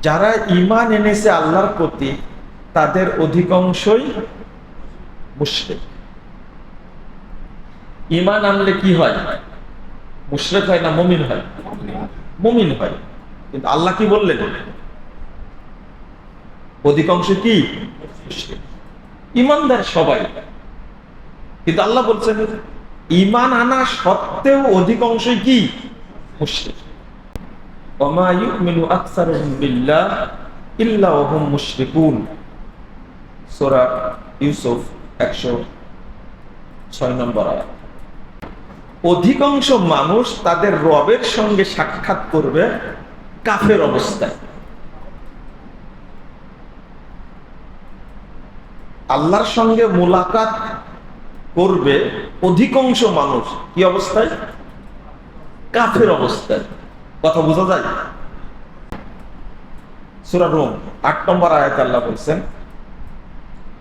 যারা ঈমান এনেছে আল্লাহর প্রতি তাদের অধিকাংশই মুশরিক। ঈমান আনলে কি হয়? মুশরিক হয় না মুমিন হয়? মুমিন হয়। কিন্তু আল্লাহ কি বললেন? অধিকাংশ কি মুশরিক। ঈমানদার সবাই, কিন্তু আল্লাহ বলছেন ঈমান আনা সত্ত্বেও অধিকাংশই কি মুশরিক। ওয়া ইউমিনু আকসারুহুম বিল্লাহ ইল্লা ওয়া হুম মুশরিকুন, সূরা ইউসুফ 106 নম্বর আয়াত। অধিকাংশ মানুষ তাদের রবের সঙ্গে সাক্ষাৎ করবে কাফের অবস্থায়। আল্লাহর সঙ্গে মুলাকাত করবে অধিকাংশ মানুষ কি অবস্থায়? কাফের অবস্থায়। কথা বোঝা যায়? সূরা রুম 8 নম্বর আয়াতে আল্লাহ বলছেন